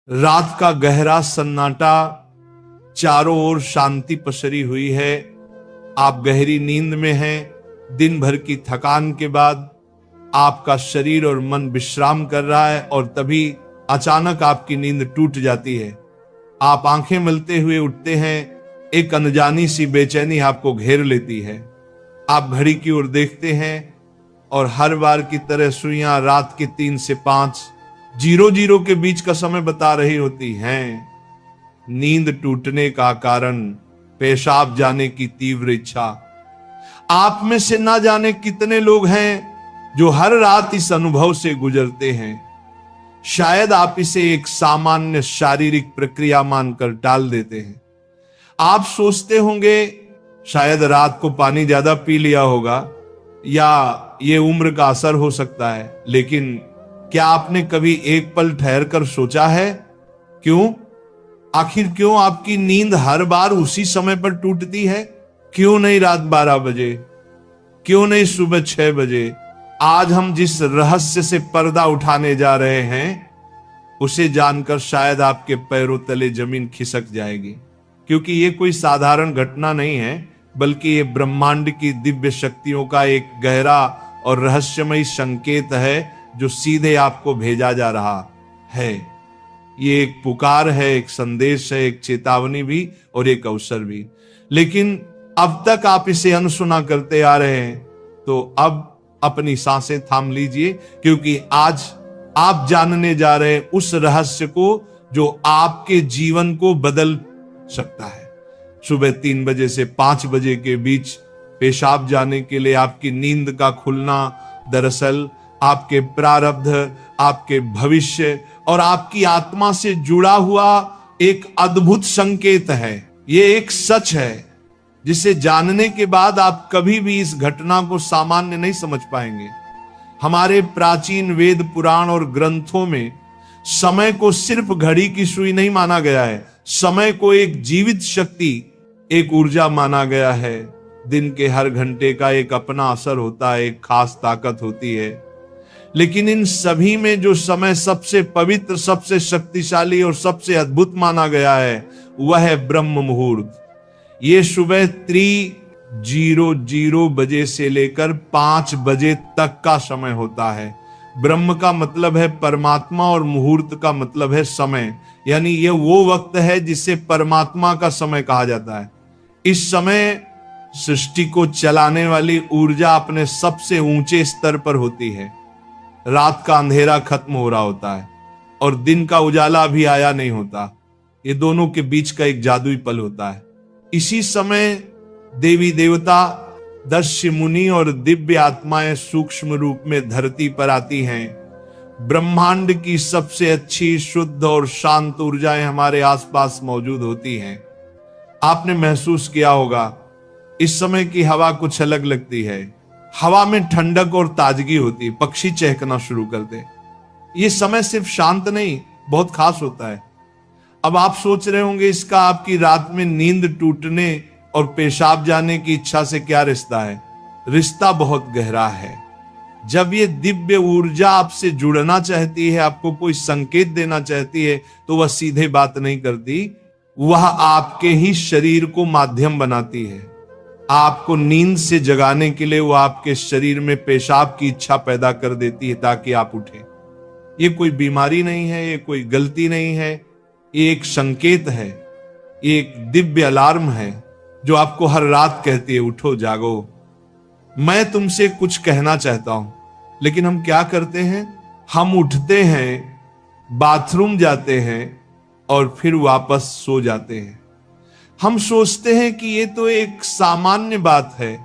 रात का गहरा सन्नाटा, चारों ओर शांति पसरी हुई है। आप गहरी नींद में हैं। दिन भर की थकान के बाद आपका शरीर और मन विश्राम कर रहा है और तभी अचानक आपकी नींद टूट जाती है। आप आंखें मलते हुए उठते हैं। एक अनजानी सी बेचैनी आपको घेर लेती है। आप घड़ी की ओर देखते हैं और हर बार की तरह सुइयां रात के 3 से 5:00 के बीच का समय बता रही होती हैं। नींद टूटने का कारण पेशाब जाने की तीव्र इच्छा। आप में से ना जाने कितने लोग हैं जो हर रात इस अनुभव से गुजरते हैं। शायद आप इसे एक सामान्य शारीरिक प्रक्रिया मानकर टाल देते हैं। आप सोचते होंगे शायद रात को पानी ज्यादा पी लिया होगा या ये उम्र का असर हो सकता है, लेकिन क्या आपने कभी एक पल ठहर कर सोचा है क्यों? आखिर क्यों आपकी नींद हर बार उसी समय पर टूटती है? क्यों नहीं रात 12 बजे? क्यों नहीं सुबह 6 बजे? आज हम जिस रहस्य से पर्दा उठाने जा रहे हैं उसे जानकर शायद आपके पैरों तले जमीन खिसक जाएगी, क्योंकि ये कोई साधारण घटना नहीं है, बल्कि ये ब्रह्मांड की दिव्य शक्तियों का एक गहरा और रहस्यमयी संकेत है जो सीधे आपको भेजा जा रहा है। ये एक पुकार है, एक संदेश है, एक चेतावनी भी और एक अवसर भी। लेकिन अब तक आप इसे अनसुना करते आ रहे हैं, तो अब अपनी सांसें थाम लीजिए, क्योंकि आज आप जानने जा रहे हैं उस रहस्य को जो आपके जीवन को बदल सकता है। सुबह 3 बजे से 5 बजे के बीच पेशाब जाने के लिए आपकी नींद का खुलना दरअसल आपके प्रारब्ध, आपके भविष्य और आपकी आत्मा से जुड़ा हुआ एक अद्भुत संकेत है। ये एक सच है जिसे जानने के बाद आप कभी भी इस घटना को सामान्य नहीं समझ पाएंगे। हमारे प्राचीन वेद, पुराण और ग्रंथों में समय को सिर्फ घड़ी की सुई नहीं माना गया है। समय को एक जीवित शक्ति, एक ऊर्जा माना गया है। दिन के हर घंटे का एक अपना असर होता है, एक खास ताकत होती है। लेकिन इन सभी में जो समय सबसे पवित्र, सबसे शक्तिशाली और सबसे अद्भुत माना गया है वह है ब्रह्म मुहूर्त। ये सुबह 3:00 बजे से लेकर 5 बजे तक का समय होता है। ब्रह्म का मतलब है परमात्मा और मुहूर्त का मतलब है समय, यानी ये वो वक्त है जिसे परमात्मा का समय कहा जाता है। इस समय सृष्टि को चलाने वाली ऊर्जा अपने सबसे ऊंचे स्तर पर होती है। रात का अंधेरा खत्म हो रहा होता है और दिन का उजाला अभी आया नहीं होता। ये दोनों के बीच का एक जादुई पल होता है। इसी समय देवी देवता, दस्य मुनि और दिव्य आत्माएं सूक्ष्म रूप में धरती पर आती हैं। ब्रह्मांड की सबसे अच्छी, शुद्ध और शांत ऊर्जाएं हमारे आसपास मौजूद होती हैं। आपने महसूस किया होगा इस समय की हवा कुछ अलग लगती है। हवा में ठंडक और ताजगी होती, पक्षी चहकना शुरू करते। ये समय सिर्फ शांत नहीं, बहुत खास होता है। अब आप सोच रहे होंगे इसका आपकी रात में नींद टूटने और पेशाब जाने की इच्छा से क्या रिश्ता है? रिश्ता बहुत गहरा है। जब ये दिव्य ऊर्जा आपसे जुड़ना चाहती है, आपको कोई संकेत देना चाहती है, तो वह सीधे बात नहीं करती, वह आपके ही शरीर को माध्यम बनाती है। आपको नींद से जगाने के लिए वो आपके शरीर में पेशाब की इच्छा पैदा कर देती है ताकि आप उठें। ये कोई बीमारी नहीं है, ये कोई गलती नहीं है, ये एक संकेत है, ये एक दिव्य अलार्म है जो आपको हर रात कहती है, उठो, जागो, मैं तुमसे कुछ कहना चाहता हूं। लेकिन हम क्या करते हैं? हम उठते हैं, बाथरूम जाते हैं और फिर वापस सो जाते हैं। हम सोचते हैं कि ये तो एक सामान्य बात है,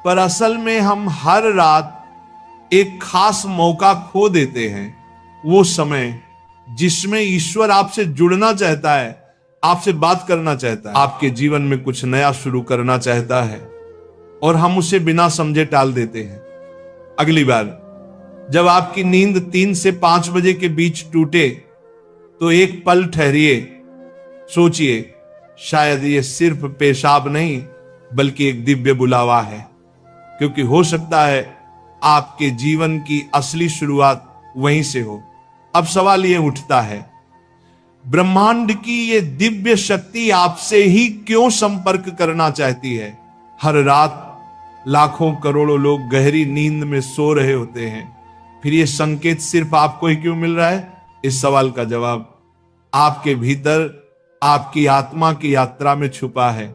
पर असल में हम हर रात एक खास मौका खो देते हैं। वो समय जिसमें ईश्वर आपसे जुड़ना चाहता है, आपसे बात करना चाहता है, आपके जीवन में कुछ नया शुरू करना चाहता है, और हम उसे बिना समझे टाल देते हैं। अगली बार जब आपकी नींद 3 से 5 बजे के बीच टूटे तो एक पल ठहरिए, सोचिए, शायद ये सिर्फ पेशाब नहीं बल्कि एक दिव्य बुलावा है, क्योंकि हो सकता है आपके जीवन की असली शुरुआत वहीं से हो। अब सवाल ये उठता है, ब्रह्मांड की ये दिव्य शक्ति आपसे ही क्यों संपर्क करना चाहती है? हर रात लाखों करोड़ों लोग गहरी नींद में सो रहे होते हैं, फिर ये संकेत सिर्फ आपको ही क्यों मिल रहा है? इस सवाल का जवाब आपके भीतर आपकी आत्मा की यात्रा में छुपा है।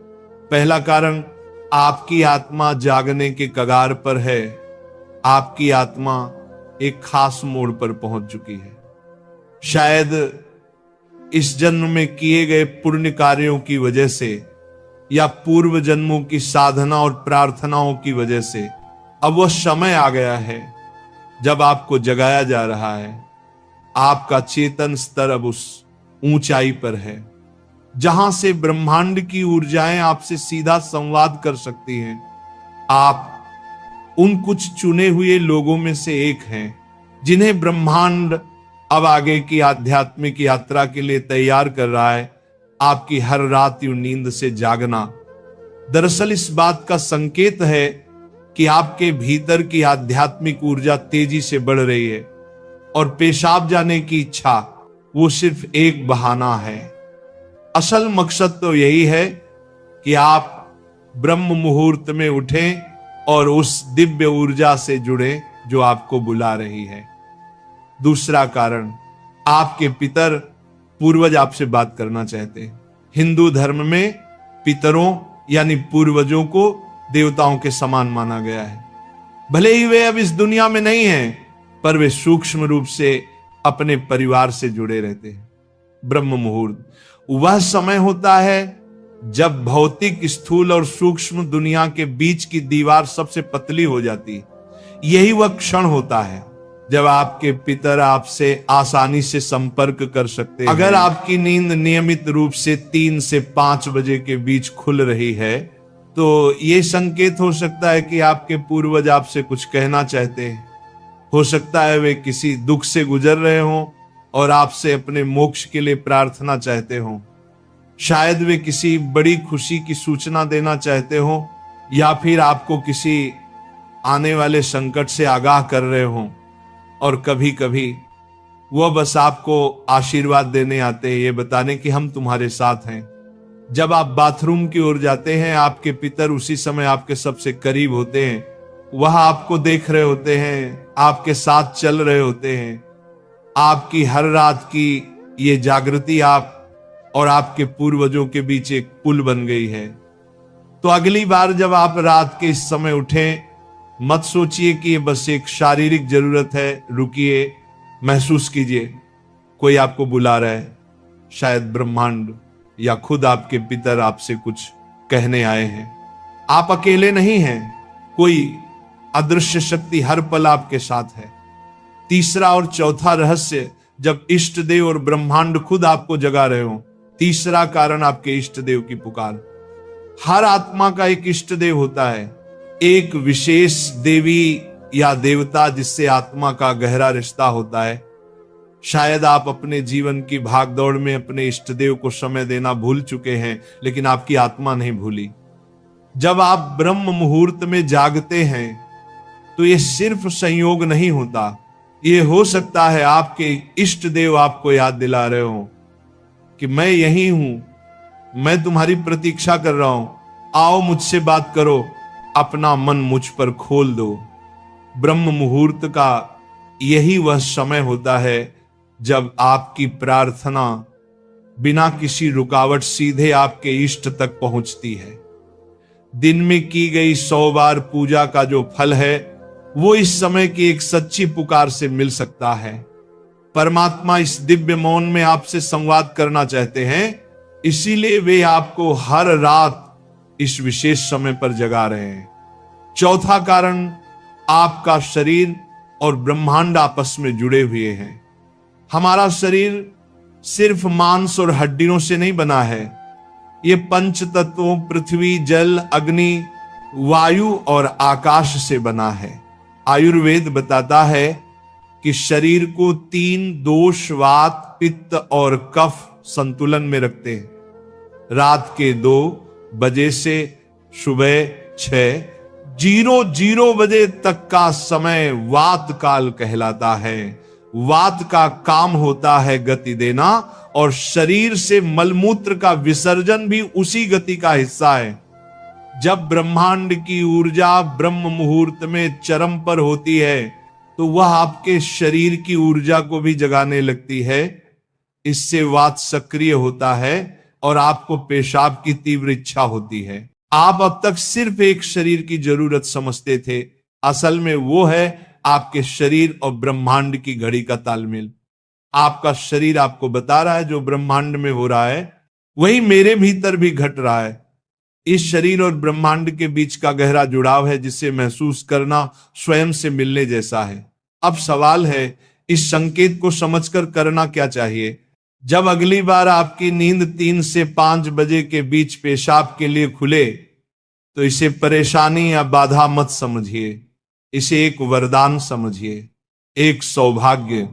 पहला कारण, आपकी आत्मा जागने के कगार पर है। आपकी आत्मा एक खास मोड़ पर पहुंच चुकी है। शायद इस जन्म में किए गए पुण्य कार्यों की वजह से या पूर्व जन्मों की साधना और प्रार्थनाओं की वजह से अब वह समय आ गया है जब आपको जगाया जा रहा है। आपका चेतन स्तर अब उस ऊंचाई पर है जहां से ब्रह्मांड की ऊर्जाएं आपसे सीधा संवाद कर सकती हैं। आप उन कुछ चुने हुए लोगों में से एक हैं जिन्हें ब्रह्मांड अब आगे की आध्यात्मिक यात्रा के लिए तैयार कर रहा है। आपकी हर रात यूं नींद से जागना दरअसल इस बात का संकेत है कि आपके भीतर की आध्यात्मिक ऊर्जा तेजी से बढ़ रही है और पेशाब जाने की इच्छा वो सिर्फ एक बहाना है। असल मकसद तो यही है कि आप ब्रह्म मुहूर्त में उठें और उस दिव्य ऊर्जा से जुड़े जो आपको बुला रही है। दूसरा कारण, आपके पितर पूर्वज आपसे बात करना चाहते हैं। हिंदू धर्म में पितरों यानी पूर्वजों को देवताओं के समान माना गया है। भले ही वे अब इस दुनिया में नहीं हैं, पर वे सूक्ष्म रूप से अपने परिवार से जुड़े रहते हैं। ब्रह्म मुहूर्त वह समय होता है जब भौतिक, स्थूल और सूक्ष्म दुनिया के बीच की दीवार सबसे पतली हो जाती है। यही वह क्षण होता है जब आपके पितर आपसे आसानी से संपर्क कर सकते हैं। अगर आपकी नींद नियमित रूप से 3 से 5 बजे के बीच खुल रही है तो यह संकेत हो सकता है कि आपके पूर्वज आपसे कुछ कहना चाहते हैं। हो सकता है वे किसी दुख से गुजर रहे हों और आपसे अपने मोक्ष के लिए प्रार्थना चाहते हों। शायद वे किसी बड़ी खुशी की सूचना देना चाहते हों या फिर आपको किसी आने वाले संकट से आगाह कर रहे हों। और कभी कभी वह बस आपको आशीर्वाद देने आते हैं, ये बताने कि हम तुम्हारे साथ हैं। जब आप बाथरूम की ओर जाते हैं, आपके पितर उसी समय आपके सबसे करीब होते हैं। वह आपको देख रहे होते हैं, आपके साथ चल रहे होते हैं। आपकी हर रात की ये जागृति आप और आपके पूर्वजों के बीच एक पुल बन गई है। तो अगली बार जब आप रात के इस समय उठें, मत सोचिए कि ये बस एक शारीरिक जरूरत है। रुकिए, महसूस कीजिए कोई आपको बुला रहा है। शायद ब्रह्मांड या खुद आपके पितर आपसे कुछ कहने आए हैं। आप अकेले नहीं हैं, कोई अदृश्य शक्ति हर पल आपके साथ है। तीसरा और चौथा रहस्य, जब इष्ट देव और ब्रह्मांड खुद आपको जगा रहे हो। तीसरा कारण, आपके इष्ट देव की पुकार। हर आत्मा का एक इष्ट देव होता है, एक विशेष देवी या देवता जिससे आत्मा का गहरा रिश्ता होता है। शायद आप अपने जीवन की भागदौड़ में अपने इष्ट देव को समय देना भूल चुके हैं, लेकिन आपकी आत्मा नहीं भूली। जब आप ब्रह्म मुहूर्त में जागते हैं तो यह सिर्फ संयोग नहीं होता, यह हो सकता है आपके इष्ट देव आपको याद दिला रहे हो कि मैं यही हूं, मैं तुम्हारी प्रतीक्षा कर रहा हूं, आओ मुझसे बात करो, अपना मन मुझ पर खोल दो। ब्रह्म मुहूर्त का यही वह समय होता है जब आपकी प्रार्थना बिना किसी रुकावट सीधे आपके इष्ट तक पहुंचती है। दिन में की गई 100 बार पूजा का जो फल है वो इस समय की एक सच्ची पुकार से मिल सकता है। परमात्मा इस दिव्य मौन में आपसे संवाद करना चाहते हैं, इसीलिए वे आपको हर रात इस विशेष समय पर जगा रहे हैं। चौथा कारण, आपका शरीर और ब्रह्मांड आपस में जुड़े हुए हैं। हमारा शरीर सिर्फ मांस और हड्डियों से नहीं बना है, ये पंच तत्वों पृथ्वी, जल, अग्नि, वायु और आकाश से बना है। आयुर्वेद बताता है कि शरीर को 3 दोष, वात, पित्त और कफ संतुलन में रखते हैं। रात के 2 बजे से सुबह 6:00 बजे तक का समय वात काल कहलाता है वात का काम होता है गति देना, और शरीर से मलमूत्र का विसर्जन भी उसी गति का हिस्सा है। जब ब्रह्मांड की ऊर्जा ब्रह्म मुहूर्त में चरम पर होती है तो वह आपके शरीर की ऊर्जा को भी जगाने लगती है। इससे वात सक्रिय होता है और आपको पेशाब की तीव्र इच्छा होती है। आप अब तक सिर्फ एक शरीर की जरूरत समझते थे, असल में वो है आपके शरीर और ब्रह्मांड की घड़ी का तालमेल। आपका शरीर आपको बता रहा है जो ब्रह्मांड में हो रहा है वही मेरे भीतर भी घट रहा है। इस शरीर और ब्रह्मांड के बीच का गहरा जुड़ाव है जिसे महसूस करना स्वयं से मिलने जैसा है। अब सवाल है इस संकेत को समझकर करना क्या चाहिए। जब अगली बार आपकी नींद 3 से 5 बजे के बीच पेशाब के लिए खुले तो इसे परेशानी या बाधा मत समझिए, इसे एक वरदान समझिए, एक सौभाग्य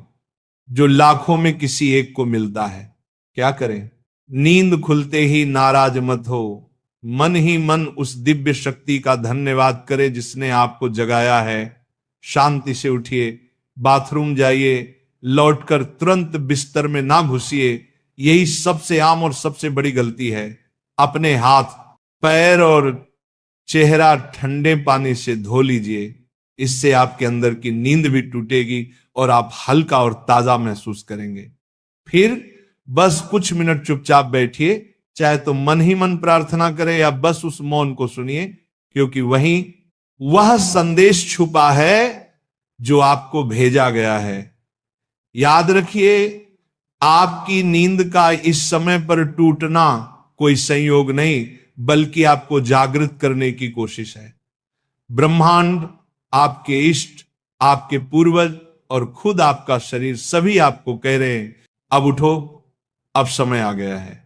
जो लाखों में किसी एक को मिलता है। क्या करें? नींद खुलते ही नाराज मत हो, मन ही मन उस दिव्य शक्ति का धन्यवाद करें जिसने आपको जगाया है। शांति से उठिए, बाथरूम जाइए, लौटकर तुरंत बिस्तर में ना घुसिए। यही सबसे आम और सबसे बड़ी गलती है। अपने हाथ, पैर और चेहरा ठंडे पानी से धो लीजिए। इससे आपके अंदर की नींद भी टूटेगी और आप हल्का और ताजा महसूस करेंगे। फिर बस कुछ मिनट चुपचाप बैठिए, चाहे तो मन ही मन प्रार्थना करें या बस उस मौन को सुनिए, क्योंकि वहीं वह संदेश छुपा है जो आपको भेजा गया है। याद रखिए, आपकी नींद का इस समय पर टूटना कोई संयोग नहीं, बल्कि आपको जागृत करने की कोशिश है। ब्रह्मांड, आपके इष्ट, आपके पूर्वज और खुद आपका शरीर सभी आपको कह रहे हैं, अब उठो, अब समय आ गया है।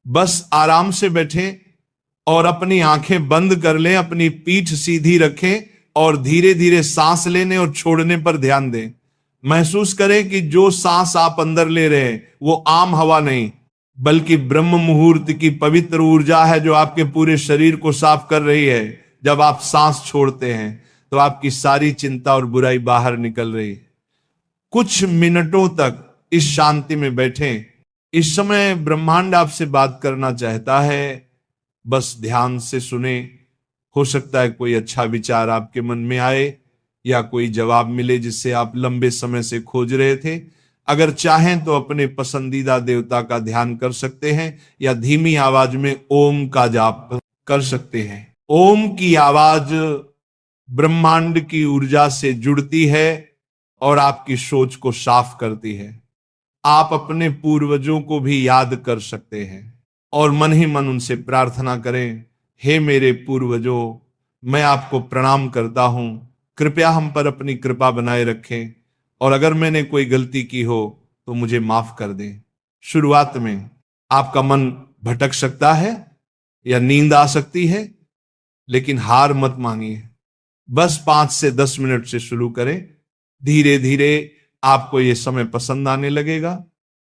बस आराम से बैठें और अपनी आंखें बंद कर लें, अपनी पीठ सीधी रखें और धीरे धीरे सांस लेने और छोड़ने पर ध्यान दें। महसूस करें कि जो सांस आप अंदर ले रहे हैं वो आम हवा नहीं, बल्कि ब्रह्म मुहूर्त की पवित्र ऊर्जा है जो आपके पूरे शरीर को साफ कर रही है। जब आप सांस छोड़ते हैं तो आपकी सारी चिंता और बुराई बाहर निकल रही है। कुछ मिनटों तक इस शांति में बैठें। इस समय ब्रह्मांड आपसे बात करना चाहता है, बस ध्यान से सुने। हो सकता है कोई अच्छा विचार आपके मन में आए या कोई जवाब मिले जिसे आप लंबे समय से खोज रहे थे। अगर चाहें तो अपने पसंदीदा देवता का ध्यान कर सकते हैं या धीमी आवाज में ओम का जाप कर सकते हैं। ओम की आवाज ब्रह्मांड की ऊर्जा से जुड़ती है और आपकी सोच को साफ करती है। आप अपने पूर्वजों को भी याद कर सकते हैं और मन ही मन उनसे प्रार्थना करें, हे मेरे पूर्वजों, मैं आपको प्रणाम करता हूं, कृपया हम पर अपनी कृपा बनाए रखें और अगर मैंने कोई गलती की हो तो मुझे माफ कर दें। शुरुआत में आपका मन भटक सकता है या नींद आ सकती है, लेकिन हार मत मानिए। बस 5 से 10 मिनट से शुरू करें। धीरे धीरे आपको यह समय पसंद आने लगेगा।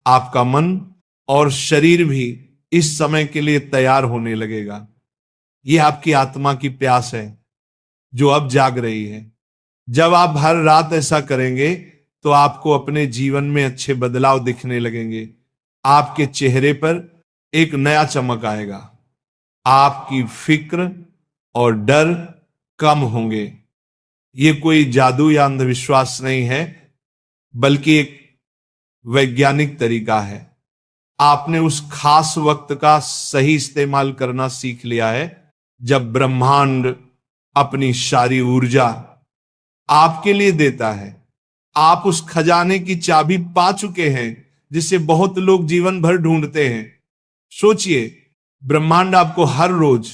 आपका मन और शरीर भी इस समय के लिए तैयार होने लगेगा। यह आपकी आत्मा की प्यास है जो अब जाग रही है। जब आप हर रात ऐसा करेंगे तो आपको अपने जीवन में अच्छे बदलाव दिखने लगेंगे। आपके चेहरे पर एक नया चमक आएगा। आपकी फिक्र और डर कम होंगे। ये कोई जादू या अंधविश्वास नहीं है, बल्कि एक वैज्ञानिक तरीका है। आपने उस खास वक्त का सही इस्तेमाल करना सीख लिया है जब ब्रह्मांड अपनी सारी ऊर्जा आपके लिए देता है। आप उस खजाने की चाबी पा चुके हैं जिसे बहुत लोग जीवन भर ढूंढते हैं। सोचिए, ब्रह्मांड आपको हर रोज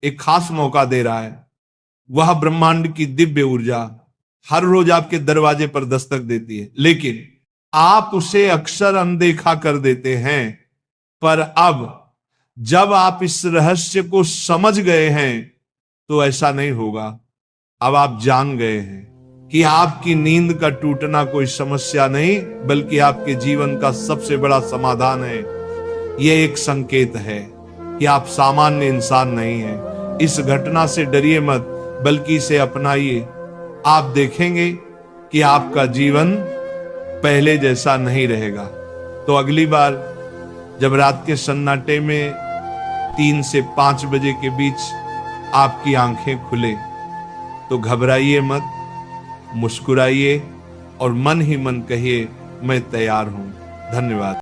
एक खास मौका दे रहा है। वह ब्रह्मांड की दिव्य ऊर्जा हर रोज आपके दरवाजे पर दस्तक देती है, लेकिन आप उसे अक्सर अनदेखा कर देते हैं। पर अब जब आप इस रहस्य को समझ गए हैं तो ऐसा नहीं होगा। अब आप जान गए हैं कि आपकी नींद का टूटना कोई समस्या नहीं, बल्कि आपके जीवन का सबसे बड़ा समाधान है। यह एक संकेत है कि आप सामान्य इंसान नहीं हैं। इस घटना से डरिए मत, बल्कि इसे अपनाइए। आप देखेंगे कि आपका जीवन पहले जैसा नहीं रहेगा। तो अगली बार जब रात के सन्नाटे में 3 से 5 बजे के बीच आपकी आंखें खुले तो घबराइए मत, मुस्कुराइए और मन ही मन कहिए मैं तैयार हूं। धन्यवाद।